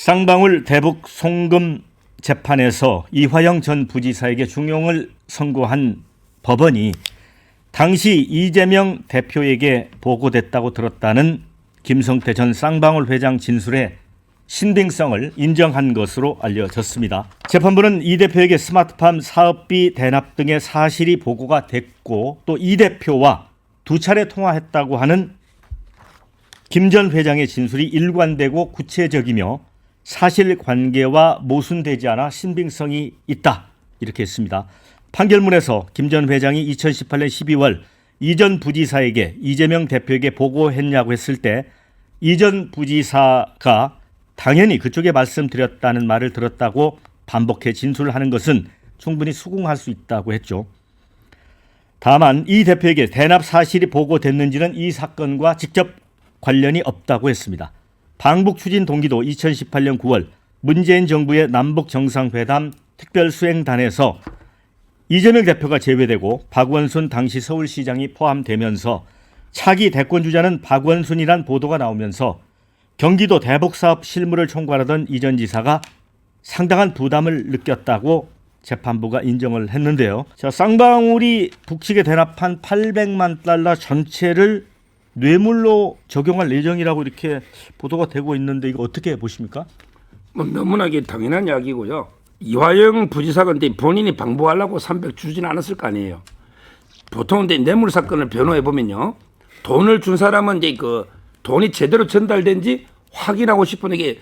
쌍방울 대북 송금 재판에서 이화영 전 부지사에게 중형을 선고한 법원이 당시 이재명 대표에게 보고됐다고 들었다는 김성태 전 쌍방울 회장 진술의 신빙성을 인정한 것으로 알려졌습니다. 재판부는 이 대표에게 스마트팜 사업비 대납 등의 사실이 보고가 됐고 또 이 대표와 두 차례 통화했다고 하는 김 전 회장의 진술이 일관되고 구체적이며 사실관계와 모순되지 않아 신빙성이 있다, 이렇게 했습니다. 판결문에서 김 전 회장이 2018년 12월 이 전 부지사에게 이재명 대표에게 보고했냐고 했을 때 이 전 부지사가 당연히 그쪽에 말씀드렸다는 말을 들었다고 반복해 진술하는 것은 충분히 수긍할 수 있다고 했죠. 다만 이 대표에게 대납 사실이 보고됐는지는 이 사건과 직접 관련이 없다고 했습니다. 방북 추진 동기도 2018년 9월 문재인 정부의 남북 정상회담 특별수행단에서 이재명 대표가 제외되고 박원순 당시 서울시장이 포함되면서 차기 대권주자는 박원순이란 보도가 나오면서 경기도 대북사업 실무를 총괄하던 이 전 지사가 상당한 부담을 느꼈다고 재판부가 인정을 했는데요. 자, 쌍방울이 북측에 대납한 800만 달러 전체를 뇌물로 적용할 예정이라고 이렇게 보도가 되고 있는데 이거 어떻게 보십니까? 뭐 너무나 당연한 이야기고요. 이화영 부지사가 본인이 방북하려고 300 주진 않았을 거 아니에요. 보통 뇌물 사건을 변호해 보면요, 돈을 준 사람은 그 돈이 제대로 전달된지 확인하고 싶은 이게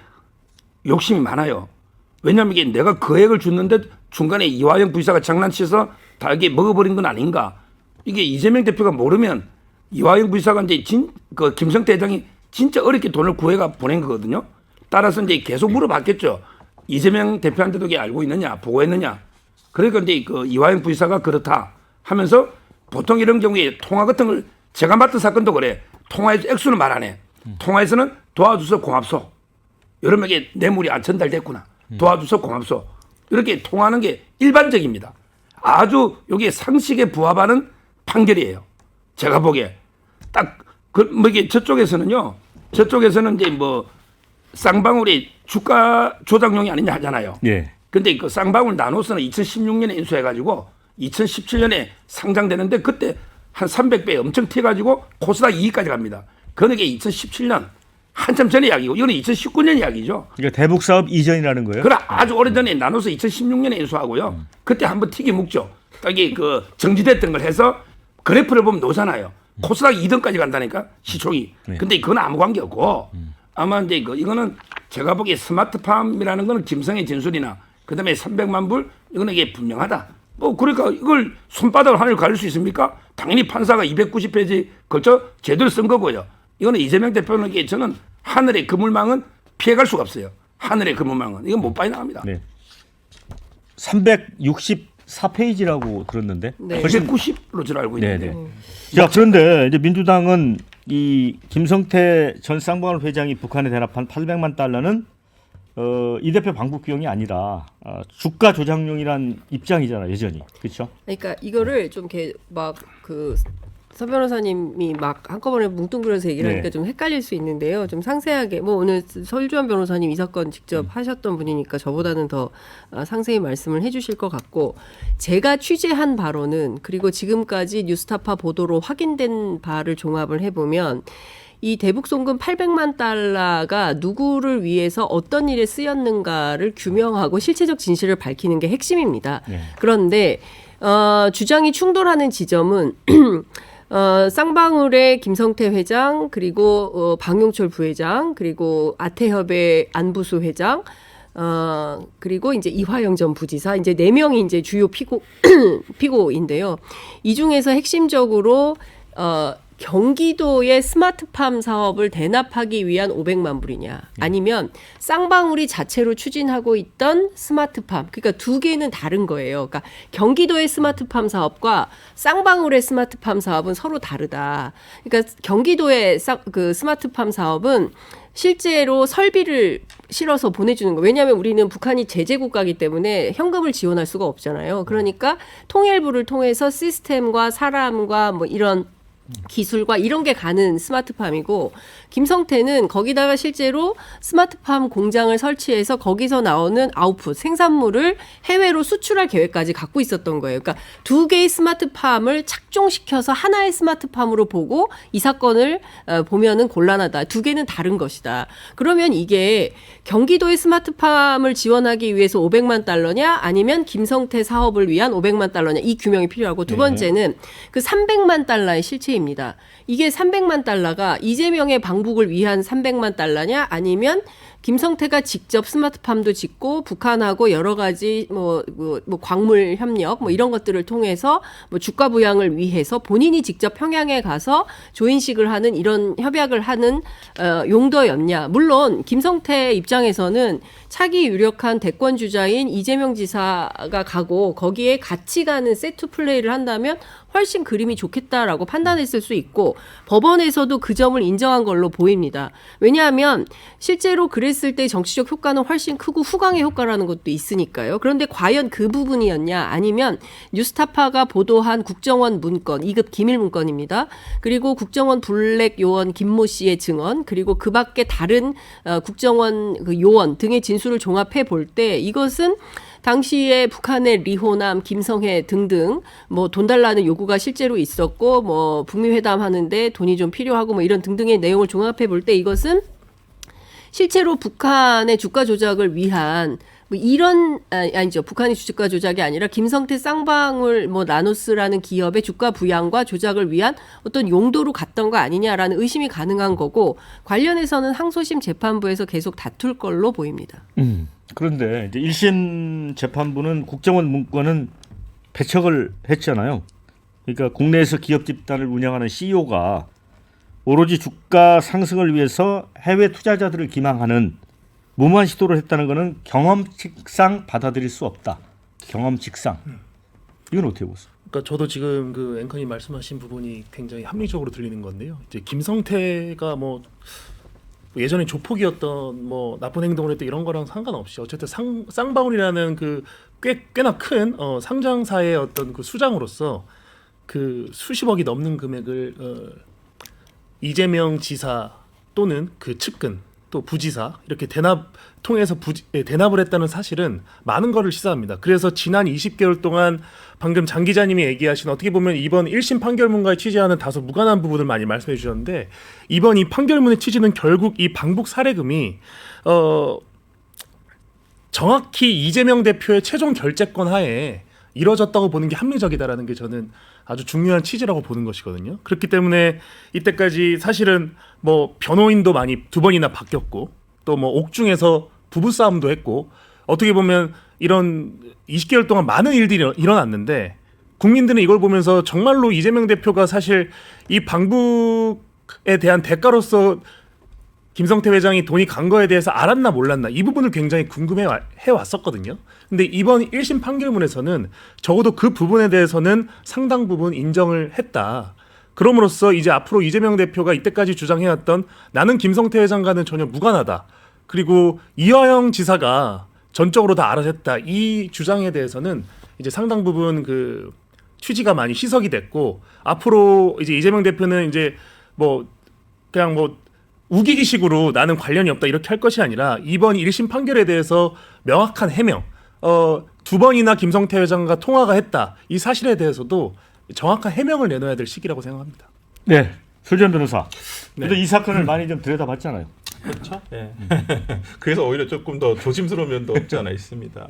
욕심이 많아요. 왜냐하면 이게 내가 거액을 줬는데 중간에 이화영 부지사가 장난쳐서 다 이게 먹어버린 건 아닌가. 이게 이재명 대표가 모르면 이화영 부지사가 그 김성태 회장이 진짜 어렵게 돈을 구해가 보낸 거거든요. 따라서 계속 물어봤겠죠. 이재명 대표한테도 이게 알고 있느냐, 보고했느냐. 그러니까 그 이화영 부지사가 그렇다 하면서 보통 이런 경우에 통화 같은 걸 제가 맡은 사건도 그래. 통화에서 액수는 말 안 해. 통화에서는 도와줘서 고맙소. 여러분에게 뇌물이 안 전달됐구나. 도와줘서 고맙소. 이렇게 통화하는 게 일반적입니다. 아주 여기에 상식에 부합하는 판결이에요. 제가 보기에 딱 이게 저쪽에서는요. 저쪽에서는 쌍방울이 주가 조작용이 아니냐 하잖아요. 예. 근데 그 쌍방울 나노스는 2016년에 인수해가지고 2017년에 상장되는데 그때 한 300배 엄청 튀어가지고 코스닥 2위까지 갑니다. 그게 2017년 한참 전의 이야기고 이거는 2019년 이야기죠. 그러니까 대북 사업 이전이라는 거예요? 그래 아주 오래전에 나눠서 2016년에 인수하고요. 그때 한번 튀기 묵죠. 딱이 그 정지됐던 걸 해서 그래프를 보면 노잖아요. 코스닥 2등까지 간다니까 시총이. 근데 그건 아무 관계 없고 아마 이거는 제가 보기에 스마트팜이라는 거는 김성의 진술이나 그다음에 300만 불 이거는 이게 분명하다. 그러니까 이걸 손바닥으로 하늘 가릴 수 있습니까? 당연히 판사가 290페이지 걸쳐 제대로 쓴 거고요. 이거는 이재명 대표는 저는 하늘의 그물망은 피해갈 수가 없어요. 하늘의 그물망은 이건 못 빠져나갑니다. 네. 364페이지라고 들었는데. 네. 290으로 저 알고 있는데. 네네. 자, 그런데 이제 민주당은 이 김성태 전 쌍방울 회장이 북한에 대납한 800만 달러는 이 대표 방북 비용이 아니라 주가 조작용이란 입장이잖아, 여전히. 그렇죠? 그러니까 이거를 좀 이렇게 서 변호사님이 막 한꺼번에 뭉뚱그려서 얘기를 하니까 좀 헷갈릴 수 있는데요. 좀 상세하게 오늘 설주환 변호사님 이 사건 직접 하셨던 분이니까 저보다는 더 상세히 말씀을 해주실 것 같고, 제가 취재한 바로는, 그리고 지금까지 뉴스타파 보도로 확인된 바를 종합을 해보면 이 대북 송금 800만 달러가 누구를 위해서 어떤 일에 쓰였는가를 규명하고 실체적 진실을 밝히는 게 핵심입니다. 그런데 주장이 충돌하는 지점은 쌍방울의 김성태 회장, 그리고 방용철 부회장, 그리고 아태협의 안부수 회장, 그리고 이제 이화영 전 부지사, 이제 4명이 이제 주요 피고인데요. 이 중에서 핵심적으로 경기도의 스마트팜 사업을 대납하기 위한 500만 불이냐, 아니면 쌍방울이 자체로 추진하고 있던 스마트팜, 그러니까 두 개는 다른 거예요. 그러니까 경기도의 스마트팜 사업과 쌍방울의 스마트팜 사업은 서로 다르다. 그러니까 경기도의 그 스마트팜 사업은 실제로 설비를 실어서 보내주는 거. 왜냐하면 우리는 북한이 제재 국가이기 때문에 현금을 지원할 수가 없잖아요. 그러니까 통일부를 통해서 시스템과 사람과 이런 기술과 이런 게 가는 스마트팜이고 김성태는 거기다가 실제로 스마트팜 공장을 설치해서 거기서 나오는 아웃풋 생산물을 해외로 수출할 계획까지 갖고 있었던 거예요. 그러니까 두 개의 스마트팜을 착종시켜서 하나의 스마트팜으로 보고 이 사건을 보면은 곤란하다. 두 개는 다른 것이다. 그러면 이게 경기도의 스마트팜을 지원하기 위해서 500만 달러냐 아니면 김성태 사업을 위한 500만 달러냐 이 규명이 필요하고 두 번째는 그 300만 달러의 실체입니다. 이게 300만 달러가 이재명의 방북을 위한 300만 달러냐 아니면 김성태가 직접 스마트팜도 짓고 북한하고 여러 가지 뭐 광물 협력 뭐 이런 것들을 통해서 뭐 주가 부양을 위해서 본인이 직접 평양에 가서 조인식을 하는 이런 협약을 하는 용도였냐. 물론 김성태 입장에서는 차기 유력한 대권 주자인 이재명 지사가 가고 거기에 같이 가는 세트 플레이를 한다면 훨씬 그림이 좋겠다라고 판단했을 수 있고 법원에서도 그 점을 인정한 걸로 보입니다. 왜냐하면 실제로 그랬을 때 정치적 효과는 훨씬 크고 후광의 효과라는 것도 있으니까요. 그런데 과연 그 부분이었냐 아니면 뉴스타파가 보도한 국정원 문건 2급 기밀 문건입니다. 그리고 국정원 블랙 요원 김모 씨의 증언 그리고 그 밖에 다른 국정원 그 요원 등의 진술을 종합해 볼 때 이것은 당시에 북한의 리호남, 김성애 등등 뭐 돈 달라는 요구가 실제로 있었고 뭐 북미 회담 하는데 돈이 좀 필요하고 뭐 이런 등등의 내용을 종합해 볼 때 이것은 실제로 북한의 주가 조작을 위한 뭐 이런 아니죠. 북한의 주가 조작이 아니라 김성태 쌍방울 뭐 나노스라는 기업의 주가 부양과 조작을 위한 어떤 용도로 갔던 거 아니냐라는 의심이 가능한 거고 관련해서는 항소심 재판부에서 계속 다툴 걸로 보입니다. 그런데 이제 1심 재판부는 국정원 문건은 배척을 했잖아요. 그러니까 국내에서 기업 집단을 운영하는 CEO가 오로지 주가 상승을 위해서 해외 투자자들을 기망하는 무모한 시도를 했다는 것은 경험칙상 받아들일 수 없다. 경험칙상. 이건 어떻게 보세요? 그러니까 저도 지금 그 앵커님 말씀하신 부분이 굉장히 합리적으로 들리는 건데요. 이제 김성태가 뭐 예전에 조폭이었던 뭐 나쁜 행동을 했던 이런 거랑 상관없이 어쨌든 쌍방울이라는 그 꽤나 큰 상장사의 어떤 그 수장으로서 그 수십억이 넘는 금액을 이재명 지사 또는 그 측근 또 부지사 이렇게 통해서 대납을 했다는 사실은 많은 거를 시사합니다. 그래서 지난 20개월 동안 방금 장 기자님이 얘기하신 어떻게 보면 이번 1심 판결문과의 취지와는 다소 무관한 부분을 많이 말씀해 주셨는데 이번 이 판결문의 취지는 결국 이 방북 사례금이 정확히 이재명 대표의 최종 결재권 하에 이뤄졌다고 보는 게 합리적이다라는 게 저는 아주 중요한 취지라고 보는 것이거든요. 그렇기 때문에 이때까지 사실은 뭐 변호인도 많이 2번이나 바뀌었고 또 뭐 옥중에서 부부싸움도 했고 어떻게 보면 이런 20개월 동안 많은 일들이 일어났는데 국민들은 이걸 보면서 정말로 이재명 대표가 사실 이 방북에 대한 대가로서 김성태 회장이 돈이 간 거에 대해서 알았나 몰랐나 이 부분을 굉장히 궁금해 왔었거든요. 근데 이번 1심 판결문에서는 적어도 그 부분에 대해서는 상당 부분 인정을 했다. 그럼으로써 이제 앞으로 이재명 대표가 이때까지 주장해왔던 나는 김성태 회장과는 전혀 무관하다. 그리고 이화영 지사가 전적으로 다 알아서 했다. 이 주장에 대해서는 이제 상당 부분 그 취지가 많이 희석이 됐고 앞으로 이제 이재명 대표는 이제 뭐 그냥 뭐 우기기식으로 나는 관련이 없다 이렇게 할 것이 아니라 이번 1심 판결에 대해서 명확한 해명 2번이나 김성태 회장과 통화가 했다. 이 사실에 대해서도 정확한 해명을 내놔야 될 시기라고 생각합니다. 네. 설전 변호사. 그래도 이 사건을 많이 좀 들여다봤잖아요. 그렇죠. 예. 그래서 오히려 조금 더 조심스러운 면도 없지 않아 있습니다.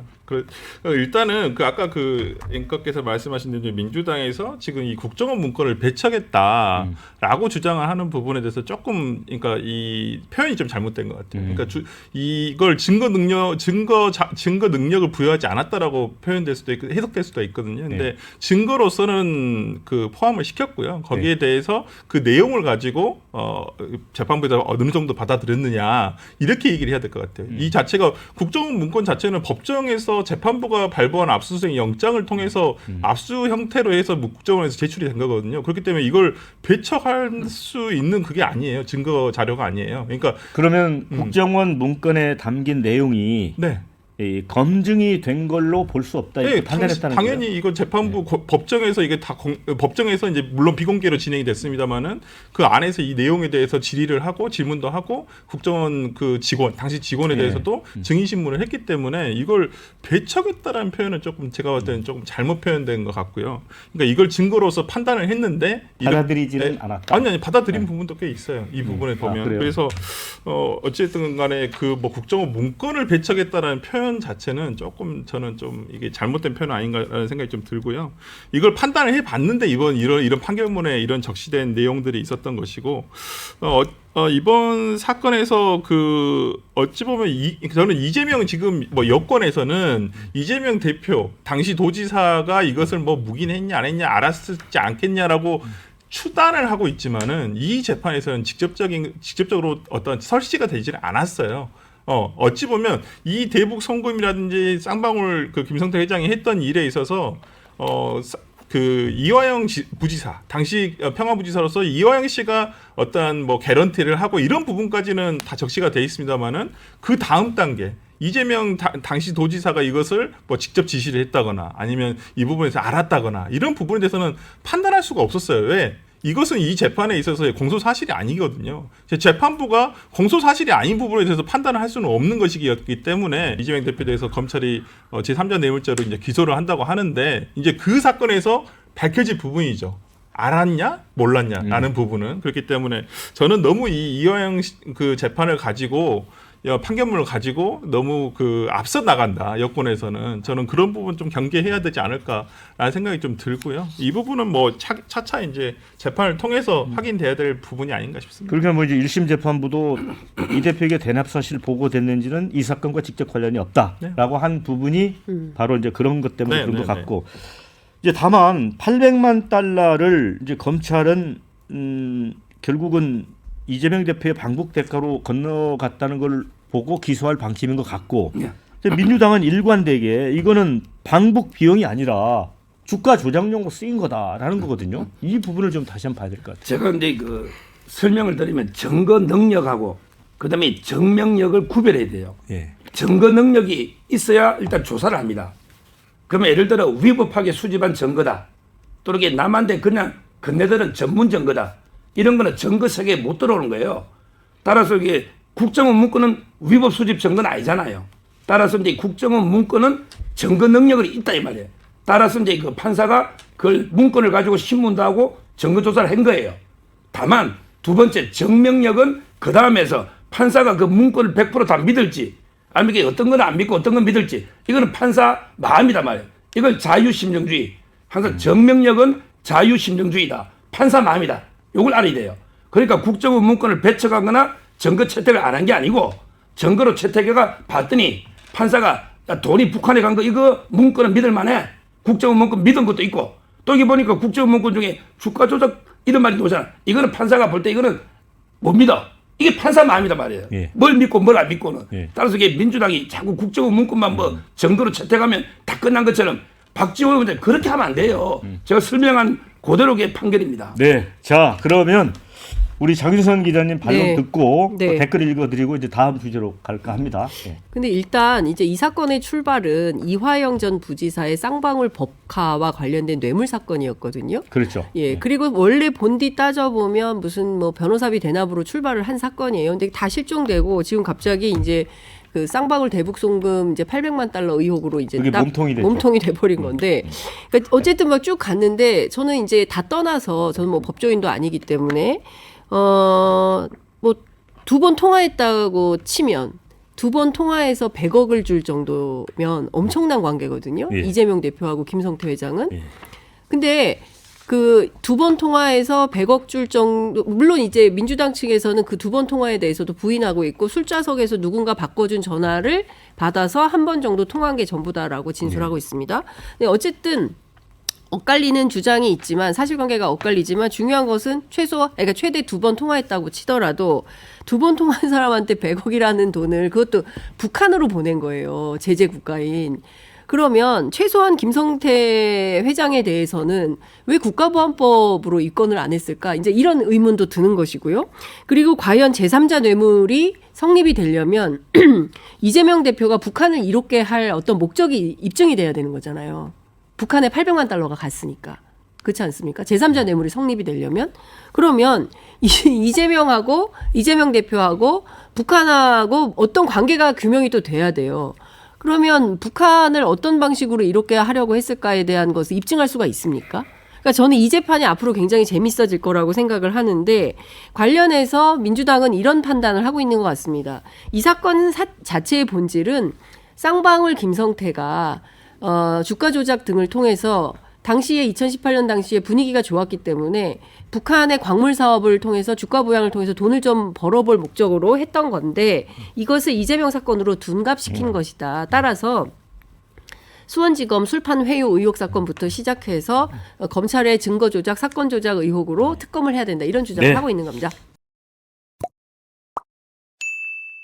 일단은 그 아까 그 앵커께서 말씀하신 대로 민주당에서 지금 이 국정원 문건을 배척했다라고 주장을 하는 부분에 대해서 조금 그러니까 이 표현이 좀 잘못된 것 같아요. 그러니까 이걸 증거 능력을 부여하지 않았다라고 표현될 수도 있고 해석될 수도 있거든요. 근데 증거로서는 그 포함을 시켰고요. 거기에 대해서 그 내용을 가지고 재판부에서 어느 정도 받아들였느냐 이렇게 얘기를 해야 될 것 같아요. 이 자체가 국정원 문건 자체는 법정에서 재판부가 발부한 압수수색 영장을 통해서 압수 형태로 해서 국정원에서 제출이 된 거거든요. 그렇기 때문에 이걸 배척할 수 있는 그게 아니에요. 증거 자료가 아니에요. 그러니까 그러면 국정원 문건에 담긴 내용이 네. 이 검증이 된 걸로 볼 수 없다 이렇게 네, 판단했다는 거예요. 당연히 이거 재판부 법정에서 이게 다 법정에서 이제 물론 비공개로 진행이 됐습니다만은 그 안에서 이 내용에 대해서 질의를 하고 질문도 하고 국정원 그 직원 당시 직원에 네. 대해서도 증인 신문을 했기 때문에 이걸 배척했다라는 표현은 조금 제가 봤을 때는 조금 잘못 표현된 것 같고요. 그러니까 이걸 증거로서 판단을 했는데 받아들이지는 않았다. 아니 받아들인 부분도 꽤 있어요. 이 부분에 보면 그래요? 그래서 어쨌든 간에 그 뭐 국정원 문건을 배척했다라는 표현 자체는 조금 저는 좀 이게 잘못된 표현 아닌가라는 생각이 좀 들고요. 이걸 판단을 해봤는데 이런 판결문에 이런 적시된 내용들이 있었던 것이고 이번 사건에서 그 어찌 보면 저는 이재명 지금 뭐 여권에서는 이재명 대표 당시 도지사가 이것을 뭐 묵인했냐 안 했냐 알았지 않겠냐라고 추단을 하고 있지만은 이 재판에서는 직접적으로 어떤 설시가 되지는 않았어요. 어찌 보면 이 대북 송금이라든지 쌍방울 그 김성태 회장이 했던 일에 있어서 그 이화영 부지사 당시 평화부지사로서 이화영 씨가 어떠한 뭐 개런티를 하고 이런 부분까지는 다 적시가 돼 있습니다만은 그 다음 단계 이재명 당시 도지사가 이것을 뭐 직접 지시를 했다거나 아니면 이 부분에서 알았다거나 이런 부분에 대해서는 판단할 수가 없었어요. 왜? 이것은 이 재판에 있어서의 공소 사실이 아니거든요. 재판부가 공소 사실이 아닌 부분에 대해서 판단을 할 수는 없는 것이기 때문에 이재명 대표에 대해서 검찰이 제3자 뇌물죄로 이제 기소를 한다고 하는데 이제 그 사건에서 밝혀질 부분이죠. 알았냐 몰랐냐라는 부분은 그렇기 때문에 저는 너무 이 이화영 그 재판을 가지고 판결문을 가지고 너무 그 앞서 나간다 여권에서는 저는 그런 부분 좀 경계해야 되지 않을까라는 생각이 좀 들고요. 이 부분은 뭐 차차 이제 재판을 통해서 확인돼야 될 부분이 아닌가 싶습니다. 그러니까 뭐 이제 1심 재판부도 이 대표에게 대납 사실 보고됐는지는 이 사건과 직접 관련이 없다라고 한 부분이 바로 이제 그런 것 때문에 그런 것 같고 이제 다만 800만 달러를 이제 검찰은 결국은 이재명 대표의 방북 대가로 건너갔다는 걸 보고 기소할 방침인 것 같고 민주당은 일관되게 이거는 방북 비용이 아니라 주가 조작용으로 쓰인 거다라는 거거든요. 이 부분을 좀 다시 한번 봐야 될 것 같아요. 제가 근데 그 설명을 드리면 증거 능력하고 그다음에 증명력을 구별해야 돼요. 예. 증거 능력이 있어야 일단 조사를 합니다. 그러면 예를 들어 위법하게 수집한 증거다. 또는 이게 남한테 그냥 건네들은 전문 증거다. 이런 거는 증거 세계에 못 들어오는 거예요. 따라서 이게 국정원 문건은 위법 수집 증거는 아니잖아요. 따라서 이제 국정원 문건은 증거 능력이 있다 이 말이에요. 따라서 이제 그 판사가 그 문건을 가지고 신문도 하고 증거 조사를 한 거예요. 다만 두 번째 증명력은 그 다음에서 판사가 그 문건을 100% 다 믿을지 아니면 이게 어떤 건 안 믿고 어떤 건 믿을지 이거는 판사 마음이다 말이에요. 이건 자유심정주의. 항상 증명력은 자유심정주의다. 판사 마음이다. 요걸 알아야 돼요. 그러니까 국정원 문건을 배척하거나 증거 채택을 안 한 게 아니고 증거로 채택해가 봤더니 판사가 야, 돈이 북한에 간 거 이거 문건은 믿을 만해. 국정원 문건 믿은 것도 있고 또 이게 보니까 국정원 문건 중에 주가 조작 이런 말이 나오잖아. 이거는 판사가 볼 때 이거는 못 믿어. 이게 판사 마음이다 말이에요. 예. 뭘 믿고 뭘 안 믿고는. 예. 따라서 이게 민주당이 자꾸 국정원 문건만 뭐 증거로 채택하면 다 끝난 것처럼 박지원 의원 그렇게 하면 안 돼요. 제가 설명한 그대로의 판결입니다. 네, 자 그러면 우리 장윤선 기자님 반론 네. 듣고 네. 댓글 읽어드리고 이제 다음 주제로 갈까 합니다. 예. 근데 일단 이제 이 사건의 출발은 이화영 전 부지사의 쌍방울 법카와 관련된 뇌물 사건이었거든요. 그렇죠. 예, 그리고 원래 본디 따져보면 무슨 뭐 변호사비 대납으로 출발을 한 사건이에요. 근데 다 실종되고 지금 갑자기 이제 그 쌍방울 대북 송금 이제 800만 달러 의혹으로 이제 그게 딱 몸통이 됐죠. 몸통이 돼버린 건데, 그러니까 어쨌든 막 쭉 갔는데 저는 이제 다 떠나서 저는 뭐 법조인도 아니기 때문에 뭐 두 번 통화했다고 치면 두 번 통화해서 100억을 줄 정도면 엄청난 관계거든요. 예. 이재명 대표하고 김성태 회장은. 예. 근데 그 두 번 통화해서 100억 줄 정도, 물론 이제 민주당 측에서는 그 두 번 통화에 대해서도 부인하고 있고 술자석에서 누군가 바꿔준 전화를 받아서 한 번 정도 통화한 게 전부다라고 진술하고 있습니다. 근데 어쨌든 엇갈리는 주장이 있지만 사실관계가 엇갈리지만 중요한 것은 그러니까 최대 두 번 통화했다고 치더라도 두 번 통화한 사람한테 100억이라는 돈을 그것도 북한으로 보낸 거예요. 제재 국가인. 그러면 최소한 김성태 회장에 대해서는 왜 국가보안법으로 입건을 안 했을까? 이제 이런 의문도 드는 것이고요. 그리고 과연 제3자 뇌물이 성립이 되려면 이재명 대표가 북한을 이롭게 할 어떤 목적이 입증이 돼야 되는 거잖아요. 북한에 800만 달러가 갔으니까. 그렇지 않습니까? 제3자 뇌물이 성립이 되려면 그러면 이재명 대표하고 북한하고 어떤 관계가 규명이 또 돼야 돼요. 그러면 북한을 어떤 방식으로 이렇게 하려고 했을까에 대한 것을 입증할 수가 있습니까? 그러니까 저는 이 재판이 앞으로 굉장히 재밌어질 거라고 생각을 하는데 관련해서 민주당은 이런 판단을 하고 있는 것 같습니다. 이 사건 자체의 본질은 쌍방울 김성태가 주가 조작 등을 통해서 당시에 2018년 당시에 분위기가 좋았기 때문에 북한의 광물 사업을 통해서 주가 부양을 통해서 돈을 좀 벌어볼 목적으로 했던 건데 이것을 이재명 사건으로 둔갑시킨 것이다. 따라서 수원지검 술판 회유 의혹 사건부터 시작해서 검찰의 증거 조작, 사건 조작 의혹으로 특검을 해야 된다. 이런 주장을 네. 하고 있는 겁니다.